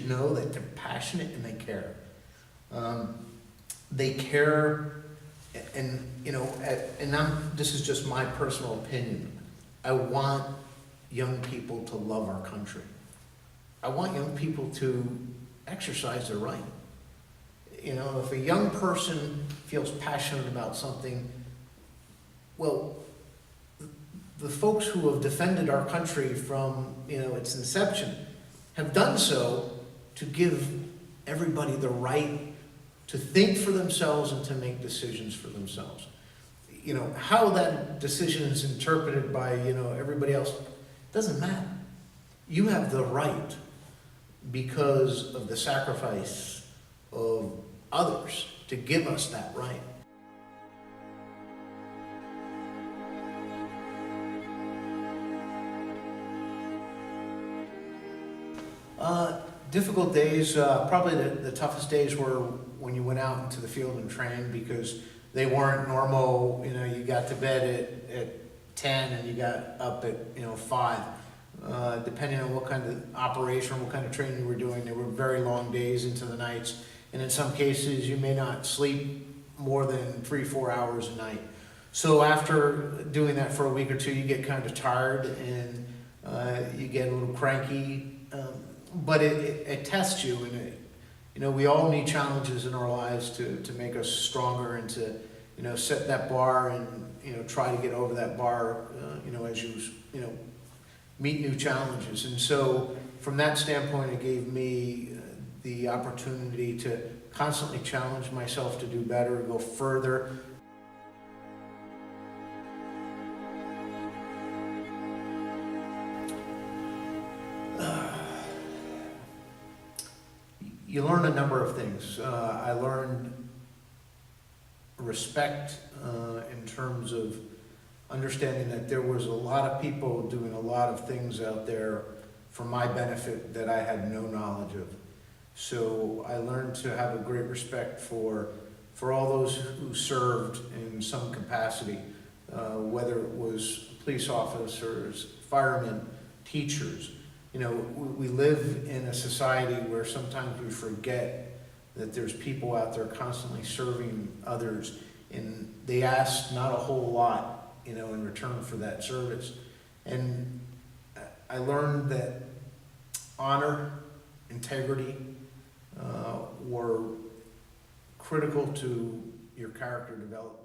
know that they're passionate and they care. They care, and you know, this is just my personal opinion. I want young people to love our country. I want young people to exercise their right. You know, if a young person feels passionate about something, well, the folks who have defended our country from, you know, its inception have done so to give everybody the right to think for themselves and to make decisions for themselves. You know, how that decision is interpreted by, you know, everybody else doesn't matter. You have the right because of the sacrifice of others to give us that right. Difficult days, probably the toughest days were when you went out into the field and trained, because they weren't normal. You know, you got to bed at 10 and you got up at, you know, 5. Depending on what kind of operation, what kind of training you were doing, they were very long days into the nights. And in some cases, you may not sleep more than 3-4 hours a night. So after doing that for a week or two, you get kind of tired and you get a little cranky. But it tests you, and you know, we all need challenges in our lives to make us stronger and to, you know, set that bar and, you know, try to get over that bar, you know, as you know, meet new challenges. And so from that standpoint, it gave me the opportunity to constantly challenge myself to do better, go further. You learn a number of things. I learned respect in terms of understanding that there was a lot of people doing a lot of things out there for my benefit that I had no knowledge of. So I learned to have a great respect for all those who served in some capacity, whether it was police officers, firemen, teachers. You know, we live in a society where sometimes we forget that there's people out there constantly serving others, and they ask not a whole lot, you know, in return for that service. And I learned that honor, integrity were critical to your character development.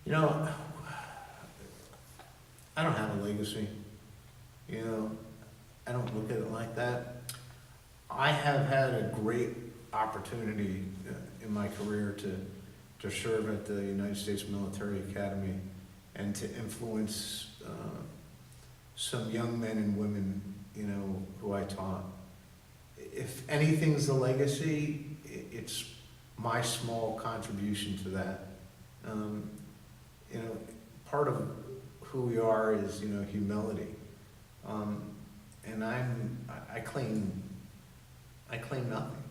You know, I don't have a legacy. You know, I don't look at it like that. I have had a great opportunity in my career to serve at the United States Military Academy and to influence some young men and women, you know, who I taught. If anything's a legacy, it's my small contribution to that. You know, part of who we are is, you know, humility. And I claim nothing.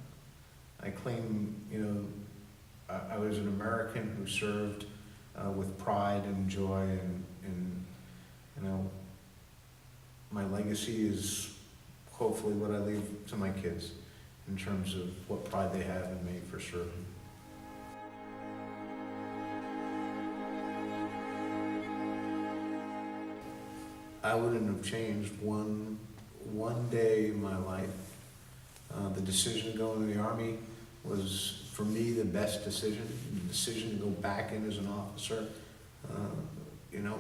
I claim, you know, I was an American who served with pride and joy, and you know, my legacy is hopefully what I leave to my kids in terms of what pride they have in me for serving. I wouldn't have changed one day in my life. The decision to go into the Army was, for me, the best decision. The decision to go back in as an officer, you know,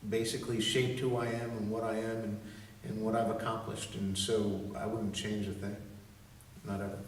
basically shaped who I am and what I am and what I've accomplished. And so I wouldn't change a thing, not ever.